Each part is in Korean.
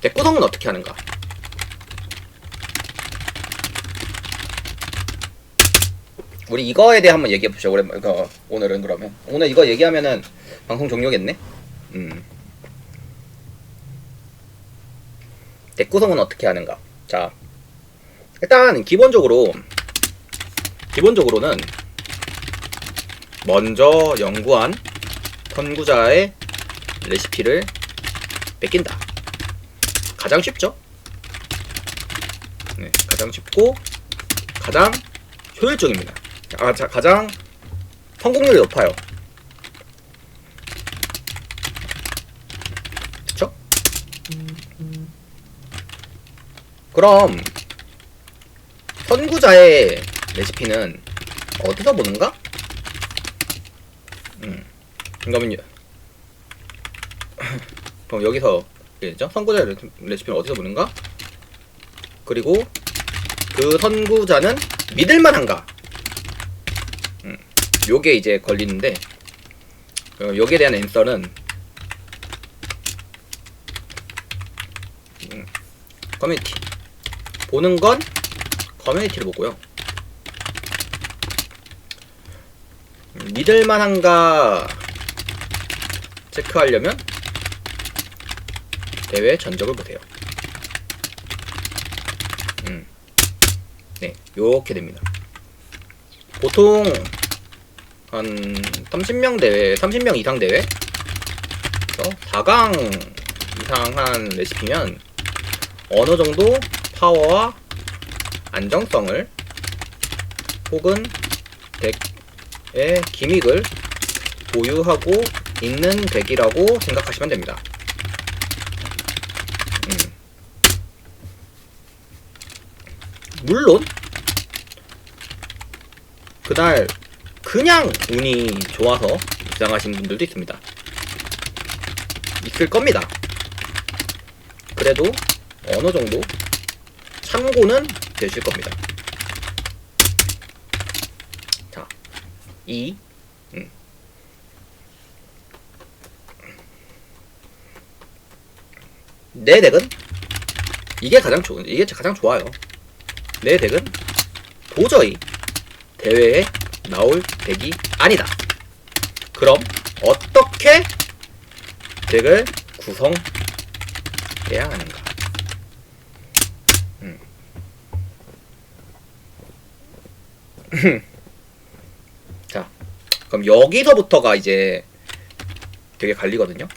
덱 구성은 어떻게 하는가? 우리 이거에 대해 한번 얘기해보죠. 오늘은 그러면 오늘 이거 얘기하면은 방송 종료겠네. 덱 구성은 어떻게 하는가? 자, 일단 기본적으로는 먼저 연구한 선구자의 레시피를 뺏긴다. 가장 쉽죠? 네, 가장 쉽고 가장 효율적입니다. 가장 성공률이 높아요. 그쵸? 그럼 선구자의 레시피는 어디서 보는가? 그럼 여기서 얘기죠. 선구자의 레시피는 어디서 보는가? 그리고 그 선구자는 믿을만한가? 요게 이제 걸리는데, 요게 대한 앤서는 커뮤니티. 보는 건 커뮤니티를 보고요. 믿을만한가 체크하려면 대회 전적을 보세요. 네, 요렇게 됩니다. 보통 한 30명 대회, 30명 이상 대회, 4강 이상 한 레시피면 어느 정도 파워와 안정성을 혹은 덱의 기믹을 보유하고 있는 덱이라고 생각하시면 됩니다. 물론 그날 그냥 운이 좋아서 입장하신 분들도 있습니다. 있을 겁니다. 그래도 어느 정도 참고는 되실 겁니다. 자, 내 덱은 이게 가장 좋아요. 내 덱은 도저히 대회에 나올 덱이 아니다. 그럼 어떻게 덱을 구성해야 하는가? 자, 그럼 여기서부터가 이제 되게 갈리거든요.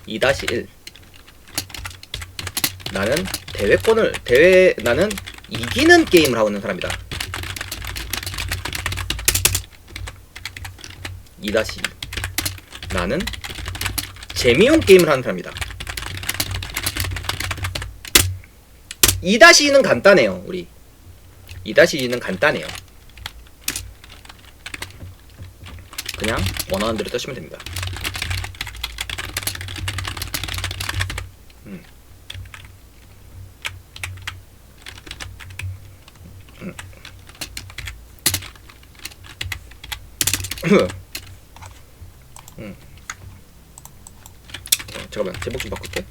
2-1 나는 이기는 게임을 하고 있는 사람이다. 2-2 나는 재미용 게임을 하는 사람이다. 2-2는 간단해요. 우리 2-2는 간단해요. 그냥 원하는 대로 쓰시면 됩니다. 잠깐만, 제목 좀 바꿀게.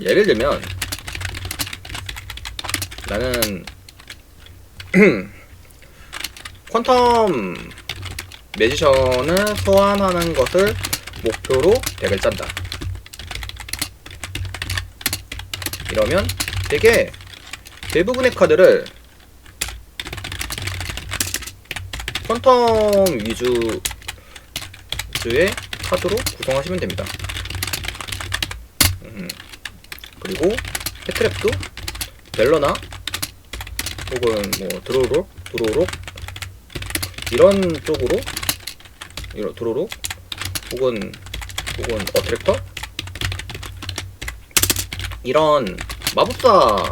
예를 들면 나는 퀀텀 매지션을 소환하는 것을 목표로 덱을 짠다. 이러면 되게 대부분의 카드를 퀀텀 위주의 카드로 구성하시면 됩니다. 그리고 해트랩도 벨러나 혹은 뭐 드로록 이런 쪽으로 드로록 혹은 어트랙터 이런 마법사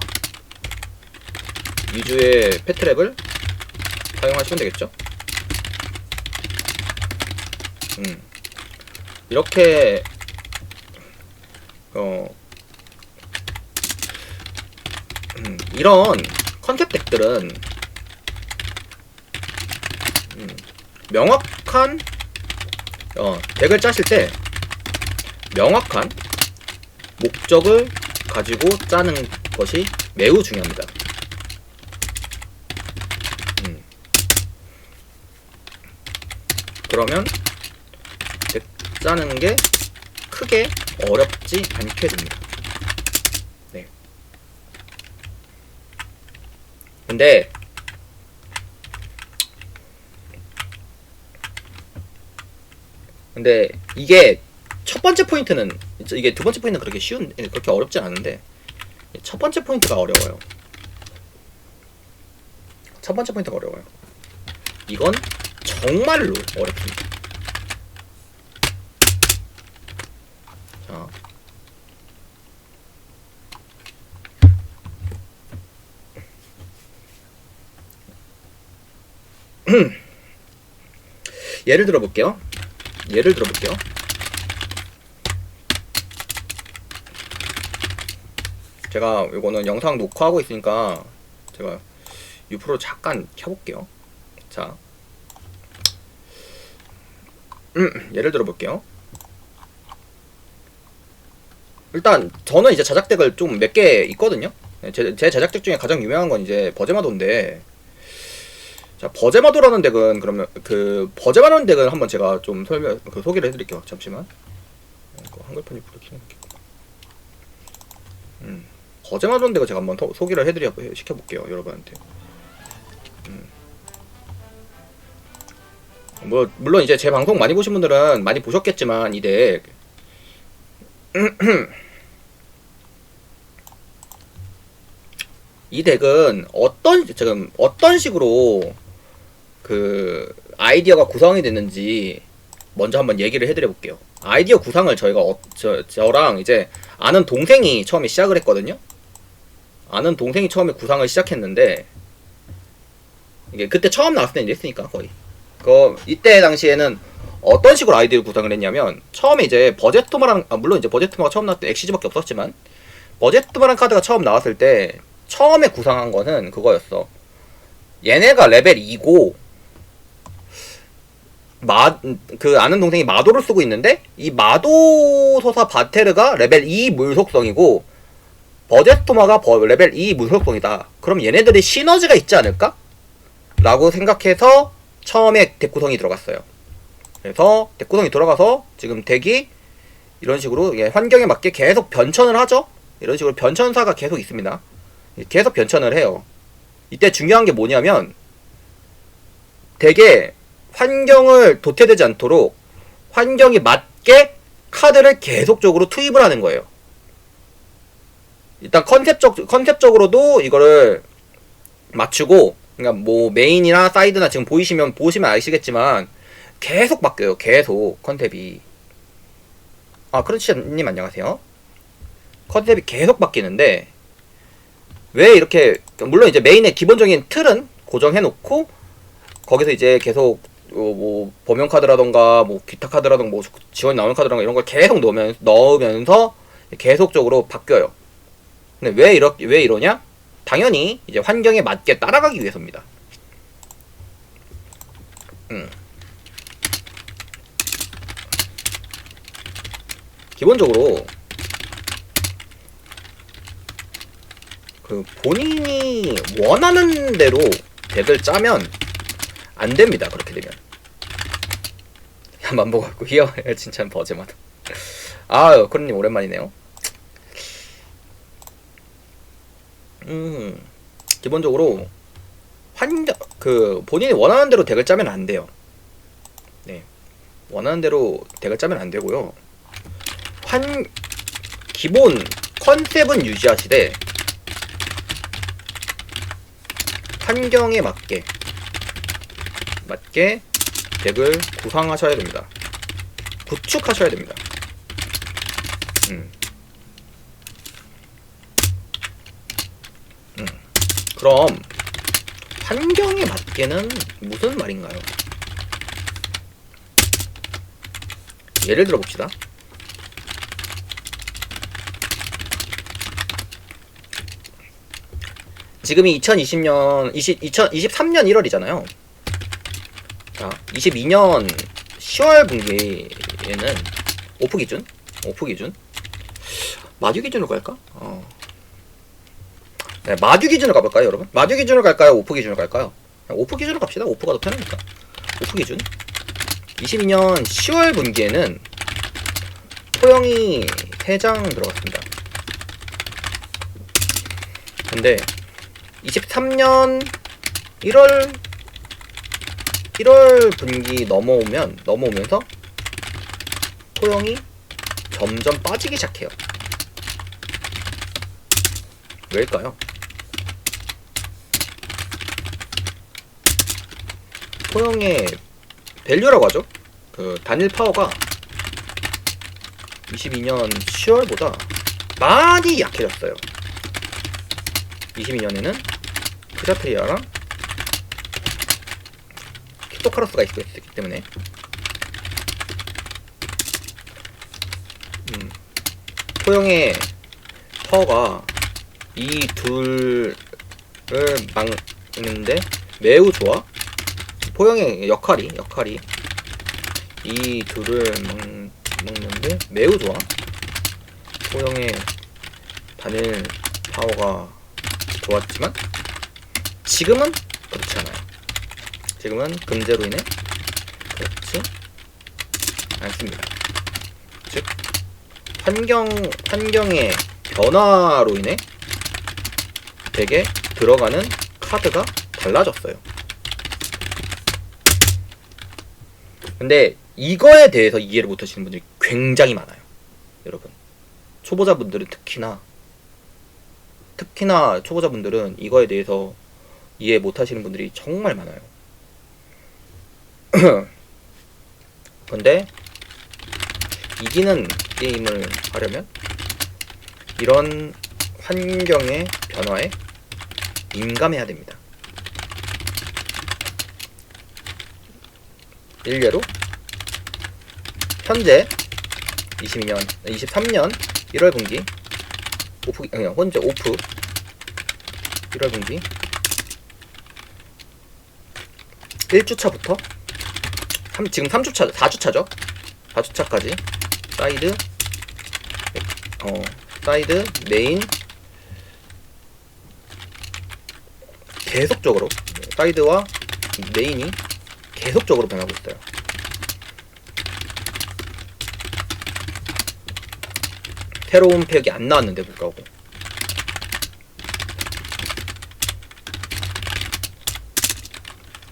위주의 패트랩을 사용하시면 되겠죠. 이렇게 이런 컨셉 덱들은 명확한 덱을 짜실 때 명확한 목적을 가지고 짜는 것이 매우 중요합니다. 그러면 덱 짜는 게 크게 어렵지 않게 됩니다. 네. 근데 이게 첫 번째 포인트는, 이게 두 번째 포인트는 그렇게 어렵진 않은데 첫 번째 포인트가 어려워요. 첫 번째 포인트가 어려워요. 이건 정말로 어렵습니다. 자, 예를 들어볼게요. 제가 이거는 영상 녹화하고 있으니까 제가 유프로 잠깐 켜볼게요. 자, 예를 들어볼게요. 일단 저는 이제 자작덱을 좀 몇 개 있거든요. 제 자작덱 중에 가장 유명한 건 이제 버제마도인데, 자, 버제마도라는 덱은, 그러면 그 버제마도라는 덱은 한번 제가 좀 소개를 해드릴게요. 잠시만. 이거 한글판이 부르키는 게 버제마도라는 덱을 제가 한번 소개를 시켜볼게요, 여러분한테. 뭐 물론 이제 제 방송 많이 보신 분들은 많이 보셨겠지만 이 덱 이 덱은 지금 어떤 식으로 그 아이디어가 구성이 됐는지 먼저 한번 얘기를 해드려 볼게요. 아이디어 구상을 저희가 저랑 이제 아는 동생이 처음에 시작을 했거든요. 아는 동생이 처음에 구상을 시작했는데, 이게 그때 처음 나왔을 때는 이랬으니까 거의 이때 당시에는 어떤 식으로 아이디어를 구상을 했냐면, 처음에 이제 버제트마랑, 물론 이제 버제트마가 처음 나왔을 때 엑시즈밖에 없었지만 버제트마란 카드가 처음 나왔을 때 처음에 구상한 거는 그거였어. 얘네가 레벨 2고 그 아는 동생이 마도를 쓰고 있는데, 이 마도소사 바테르가 레벨 2 물속성이고 버제스토마가 레벨 2 물속성이다. 그럼 얘네들이 시너지가 있지 않을까? 라고 생각해서 처음에 덱 구성이 들어갔어요. 그래서 덱 구성이 들어가서 지금 덱이 이런 식으로 환경에 맞게 계속 변천을 하죠. 이런 식으로 변천사가 계속 있습니다. 계속 변천을 해요. 이때 중요한 게 뭐냐면, 덱에 환경을 도태되지 않도록 환경이 맞게 카드를 계속적으로 투입을 하는 거예요. 일단 컨셉적으로도 이거를 맞추고, 그러니까 뭐 메인이나 사이드나 지금 보시면 아시겠지만 계속 바뀌어요. 계속 컨셉이. 크런치님 안녕하세요. 컨셉이 계속 바뀌는데, 왜 이렇게, 물론 이제 메인의 기본적인 틀은 고정해놓고 거기서 이제 계속 뭐 범용 카드라던가 뭐 기타 카드라던가 뭐 지원이 나오는 카드라던가 이런 걸 계속 넣으면서 계속적으로 바뀌어요. 근데 왜 이러냐? 당연히 이제 환경에 맞게 따라가기 위해서입니다. 기본적으로 그 본인이 원하는 대로 덱을 짜면 안 됩니다. 그렇게 되면. 만보 갖고 히어 진짜 버제마도. 코르님 오랜만이네요. 기본적으로 본인이 원하는 대로 덱을 짜면 안 돼요. 네, 원하는 대로 덱을 짜면 안 되고요. 기본 컨셉은 유지하시되 환경에 맞게 덱을 구상하셔야 됩니다. 구축하셔야 됩니다. 그럼 환경에 맞게는 무슨 말인가요? 예를 들어 봅시다. 지금이 2023년 1월이잖아요. 자, 22년 10월 분기에는 오프 기준 마듀 기준으로 갈까? 네, 마듀 기준으로 가볼까요, 여러분? 마듀 기준으로 갈까요? 오프 기준으로 갈까요? 오프 기준으로 갑시다. 오프가 더 편하니까. 오프 기준. 22년 10월 분기에는 토형이 3장 들어갔습니다. 근데 23년 1월 분기 넘어오면서 토형이 점점 빠지기 시작해요. 왜일까요? 토형의 밸류라고 하죠. 그 단일 파워가 22년 10월보다 많이 약해졌어요. 22년에는 크자트리아랑 키토카로스가 있기 때문에 토형의 파워가 이 둘을 막는데 매우 좋아. 포형의 역할이 이 둘을 막는데 매우 좋아. 포형의 단일 파워가 좋았지만 지금은 그렇지 않아요. 지금은 금제로 인해 그렇지 않습니다. 즉 환경의 변화로 인해 덱에 들어가는 카드가 달라졌어요. 근데 이거에 대해서 이해를 못하시는 분들이 굉장히 많아요. 여러분, 초보자분들은 특히나 초보자분들은 이거에 대해서 이해 못하시는 분들이 정말 많아요. 근데 이기는 게임을 하려면 이런 환경의 변화에 민감해야 됩니다. 일례로 현재 23년 1월 분기 현재 오프 1월 분기 1주차부터 지금 3주차 4주차죠. 4주차까지 사이드 메인 계속적으로 사이드와 메인이 계속적으로 변하고 있어요. 새로운 팩이 안 나왔는데 불구하고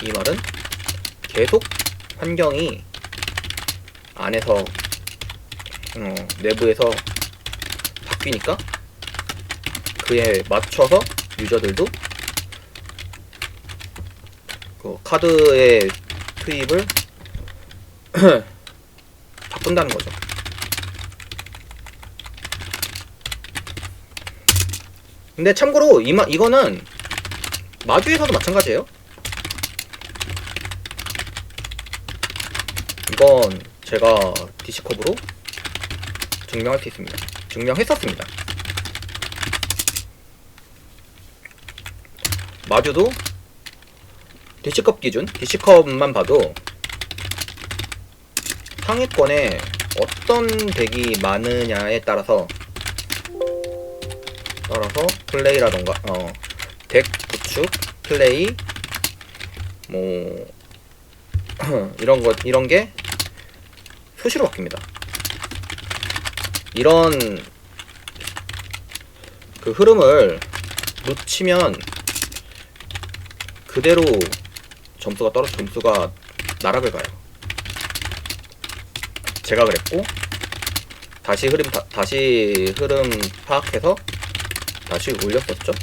이 말은 계속 환경이 안에서 내부에서 바뀌니까 그에 맞춰서 유저들도 그 카드의 투입을 바꾼다는 거죠. 근데 참고로 이거는 마주에서도 마찬가지예요. 이건 제가 디시컵으로 증명할 수 있습니다. 증명했었습니다. 마주도 디시컵 기준, 디시컵만 봐도 상위권에 어떤 덱이 많으냐에 따라서 플레이라던가 덱 구축, 플레이 뭐 이런 게 수시로 바뀝니다. 이런 그 흐름을 놓치면 그대로 점수가 나락을 가요. 제가 그랬고 다시 흐름 파악해서 다시 올렸었죠.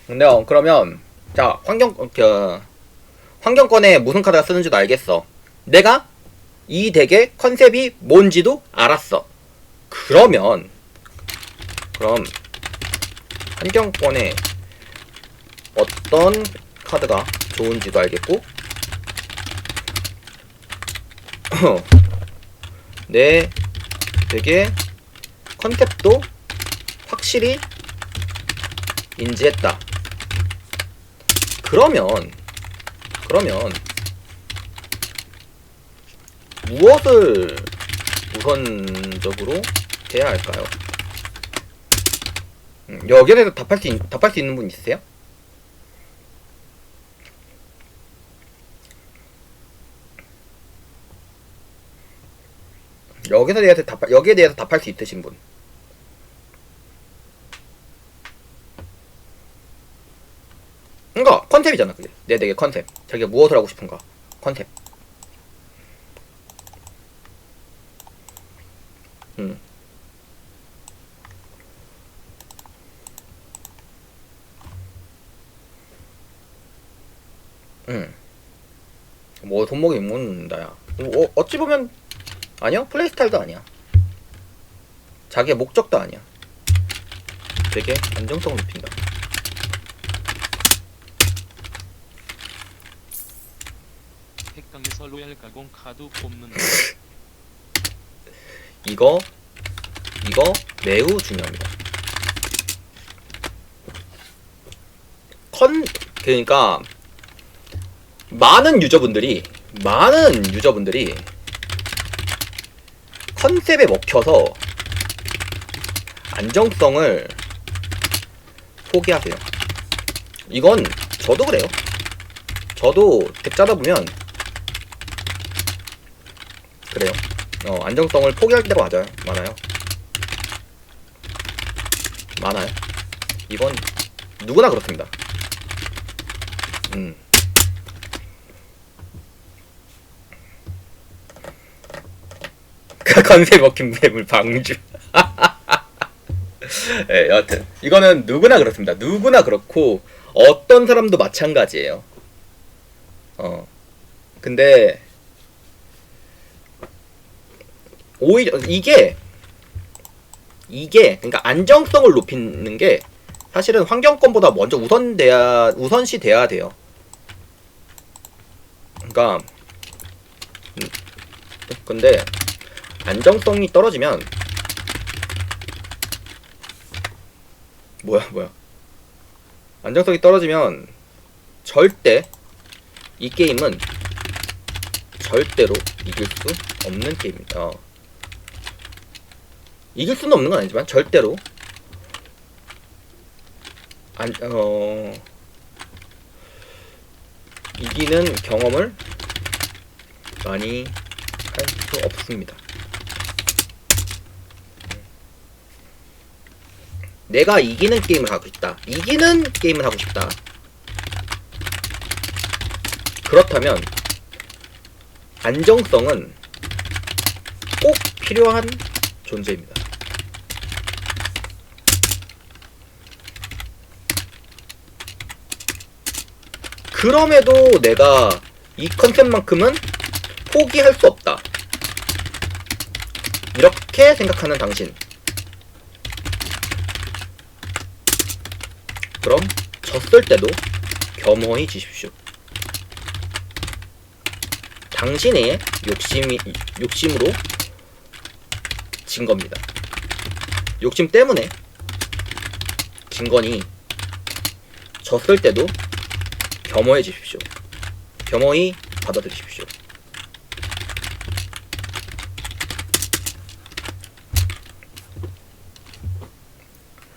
근데 그러면 자 환경권에 무슨 카드가 쓰는지도 알겠어. 내가 이 덱의 컨셉이 뭔지도 알았어. 그럼 환경권에 어떤 카드가 좋은지도 알겠고 내 되게 컨셉도 확실히 인지했다. 그러면 무엇을 우선적으로 해야 할까요? 여기에 대해서 답할 수 있는 분 있으세요? 여기에 대해서 답할 수 있으신 분. 그러니까 컨셉이잖아, 그게. 내 되게 컨셉. 자기가 무엇을 하고 싶은가. 컨셉. 뭐 손목이 묻는다야. 어찌 보면 아니야. 플레이 스타일도 아니야. 자기의 목적도 아니야. 되게 안정성을 높인다. 핵강에서 로얄 가공 카드 뽑는다. 이거 매우 중요합니다. 그러니까 많은 유저분들이 컨셉에 먹혀서 안정성을 포기하세요. 이건 저도 그래요. 저도 덱 짜다 보면 그래요. 안정성을 포기할 때가 많아요. 이건 누구나 그렇습니다. 컨셉 먹힌 맵을 방주. 네, 여하튼 이거는 누구나 그렇습니다. 누구나 그렇고 어떤 사람도 마찬가지예요. 근데 오히려 이게 그러니까 안정성을 높이는 게 사실은 환경권보다 먼저 우선시 돼야 돼요. 그러니까 근데 안정성이 떨어지면 안정성이 떨어지면 절대 이 게임은 절대로 이길 수 없는 게임입니다. 이길 수는 없는 건 아니지만 절대로 이기는 경험을 많이 할 수 없습니다. 내가 이기는 게임을 하고 싶다. 그렇다면 안정성은 꼭 필요한 존재입니다. 그럼에도 내가 이 컨셉만큼은 포기할 수 없다. 이렇게 생각하는 당신. 그럼 졌을 때도 겸허히 지십시오. 당신의 욕심으로 진 겁니다. 욕심 때문에 진 거니 졌을 때도 겸허해지십시오. 겸허히 받아들이십시오.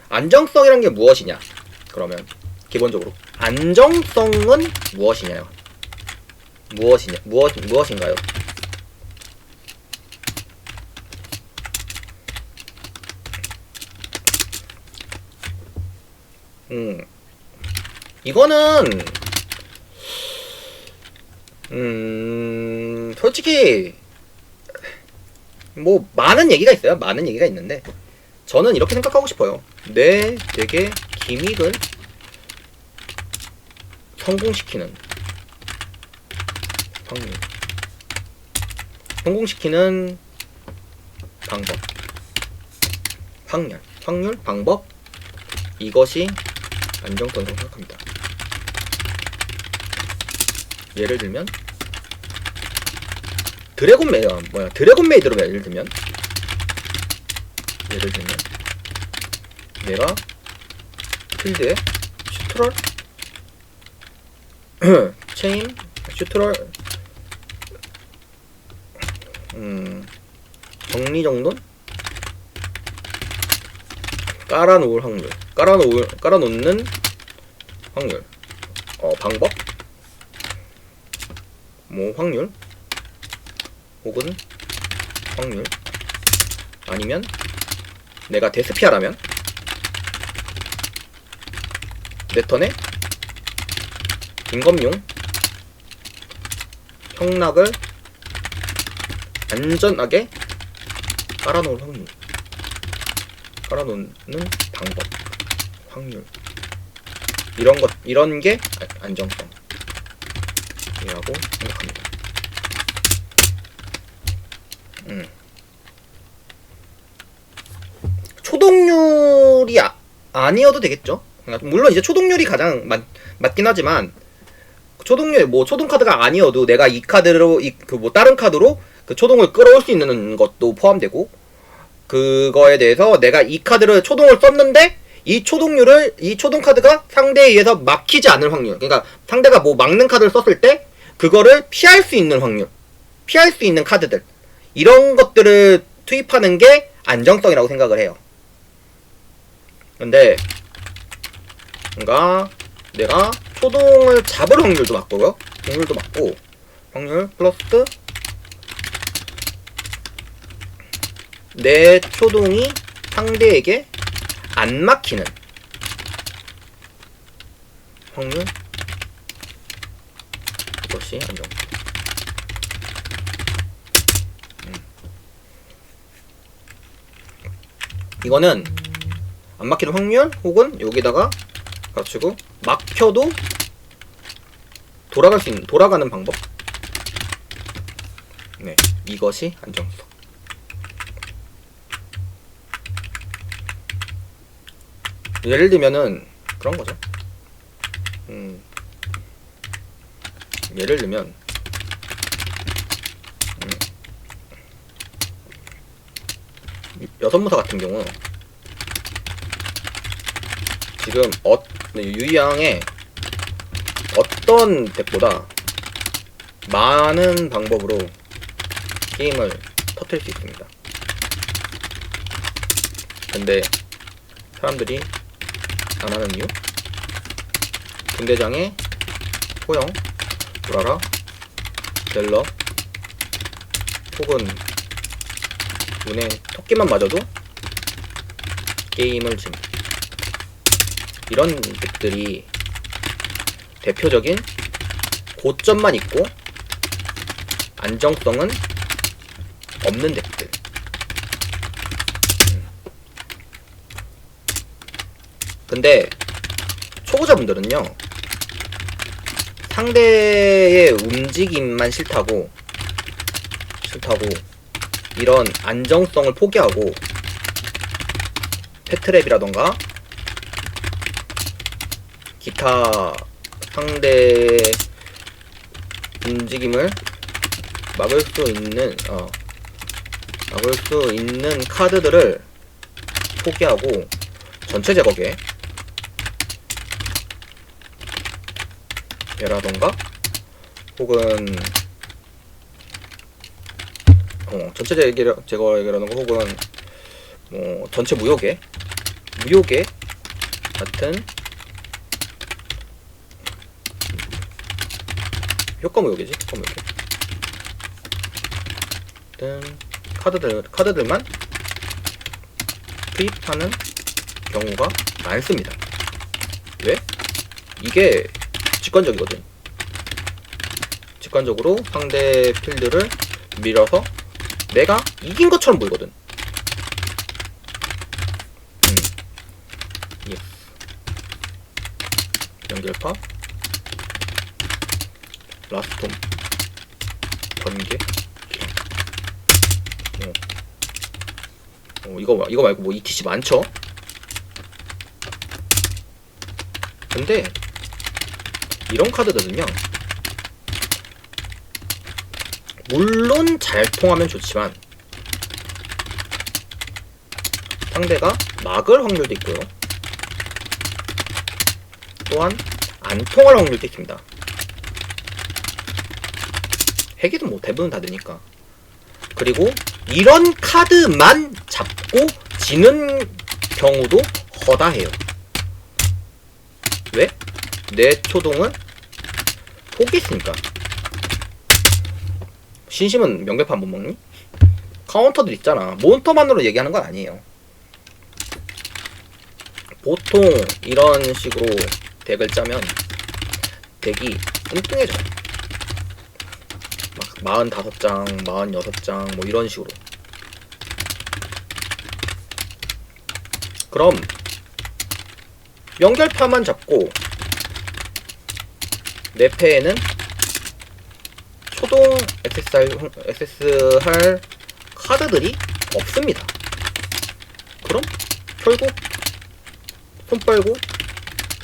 안정성이란 게 무엇이냐? 그러면 기본적으로 안정성은 무엇이냐요? 무엇인가요? 이거는 솔직히 뭐 많은 얘기가 있어요. 많은 얘기가 있는데 저는 이렇게 생각하고 싶어요. 내 덱의 기믹을 성공시키는 확률, 성공시키는 방법, 확률, 방법, 이것이 안정성이라고 생각합니다. 예를 들면 드래곤 메이드로 예를 들면 예를 들면 내가 필드에 슈트럴 체인 슈트럴 정리정돈 깔아놓을 확률 깔아놓는 확률 방법 뭐 확률 혹은 확률 아니면 내가 데스피아라면 내 턴에 임검용 형락을 안전하게 깔아놓을 확률 깔아놓는 방법 확률 이런 게 안정성이라고 생각합니다. 초동률이 아니어도 되겠죠. 그러니까 물론 이제 초동률이 가장 맞긴 하지만 초동률 뭐 초동 카드가 아니어도 내가 이 카드로 뭐 다른 카드로 그 초동을 끌어올 수 있는 것도 포함되고 그거에 대해서 내가 이 카드를 초동을 썼는데 이 초동 카드가 상대에 의해서 막히지 않을 확률. 그러니까 상대가 뭐 막는 카드를 썼을 때 그거를 피할 수 있는 확률. 피할 수 있는 카드들. 이런 것들을 투입하는 게 안정성이라고 생각을 해요. 근데 뭔가 내가 초동을 잡을 확률도 맞고요. 확률도 맞고 확률 플러스 내 초동이 상대에게 안 막히는 확률 이것이 안정. 이거는 안 막히는 확률 혹은 여기다가 갖추고 막혀도 돌아가는 방법. 네, 이것이 안정성. 예를 들면은 그런 거죠. 예를 들면 여선무사 같은 경우 지금 유이양의 어떤 덱보다 많은 방법으로 게임을 터뜨릴 수 있습니다. 근데 사람들이 안 하는 이유? 군대장의 포영, 우라라, 델러 혹은 운에 토끼만 맞아도 게임을 진 이런 덱들이 대표적인 고점만 있고 안정성은 없는 덱들. 근데 초보자분들은요 상대의 움직임만 싫다고 이런 안정성을 포기하고 패트랩이라던가 기타 상대의 움직임을 막을 수 있는 카드들을 포기하고 전체 제거계 얘라던가 혹은 전체 제거계라던가 혹은 뭐 전체 무효계 같은 효과 무효계지 같은 카드들만 투입하는 경우가 많습니다. 왜? 이게 직관적이거든. 직관적으로 상대 필드를 밀어서 내가 이긴 것처럼 보이거든. 예스. 연결파 라스톰 번개 이거 말고 뭐 ETC 많죠? 근데 이런 카드들은요 물론 잘 통하면 좋지만 상대가 막을 확률도 있고요. 또한 안 통할 확률도 있습니다. 핵이든 뭐 대부분 다 되니까. 그리고 이런 카드만 잡고 지는 경우도 허다해요. 왜? 내 초동은 폭이 있으니까. 신심은 명백판 못 먹니? 카운터들 있잖아. 몬스터만으로 얘기하는 건 아니에요. 보통 이런 식으로 덱을 짜면 덱이 뚱뚱해져요. 막 45장, 46장 뭐 이런 식으로. 그럼 연결파만 잡고 내 패에는 초동 액세스할 카드들이 없습니다. 그럼 결국 손 빨고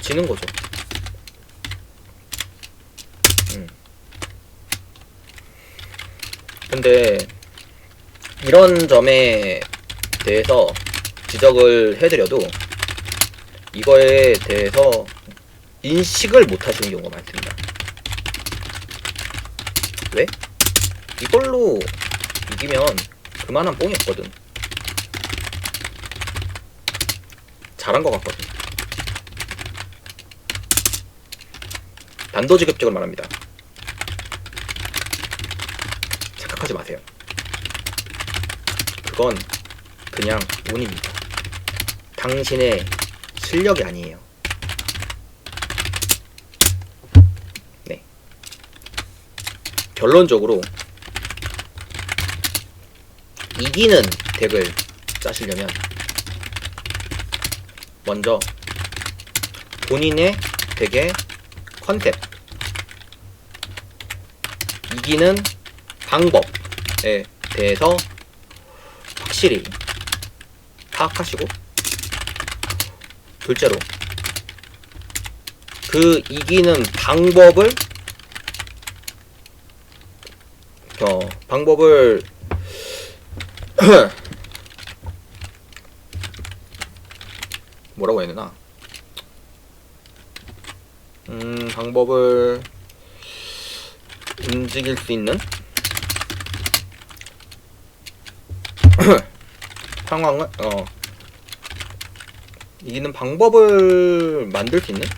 지는 거죠. 근데 이런 점에 대해서 지적을 해드려도 이거에 대해서 인식을 못 하시는 경우가 많습니다. 왜? 이걸로 이기면 그만한 뽕이 없거든. 잘한 것 같거든. 단도직입적으로 말합니다. 착각하지 마세요. 그건 그냥 운입니다. 당신의 실력이 아니에요. 네. 결론적으로 이기는 덱을 짜시려면 먼저 본인의 덱의 컨셉, 이기는 방법에 대해서 확실히 파악하시고, 둘째로 그 이기는 방법을 뭐라고 해야 되나? 방법을 움직일 수 있는 상황을 이기는 방법을 만들 수 있는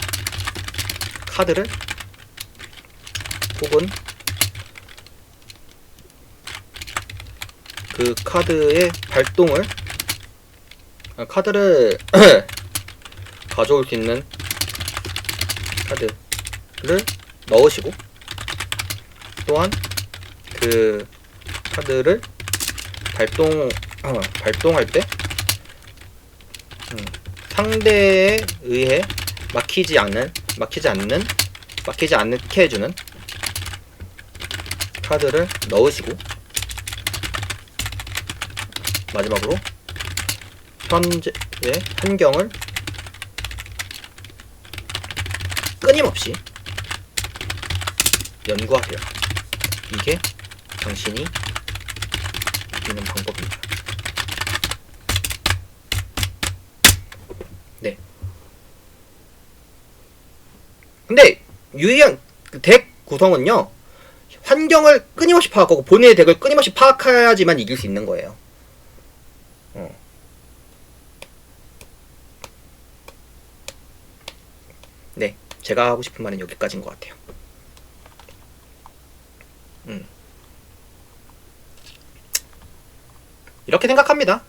카드를, 혹은 그 카드의 발동을, 카드를 가져올 수 있는 카드를 넣으시고, 또한 그 카드를 발동할 때 상대에 의해 막히지 않게 해주는 카드를 넣으시고, 마지막으로 현재의 환경을 끊임없이 연구하세요. 이게 당신이 이기는 방법입니다. 네. 근데 유의한 덱 구성은요, 환경을 끊임없이 파악하고 본인의 덱을 끊임없이 파악해야지만 이길 수 있는 거예요. 네, 제가 하고 싶은 말은 여기까지인 것 같아요. 이렇게 생각합니다.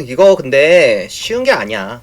이거 근데 쉬운 게 아니야.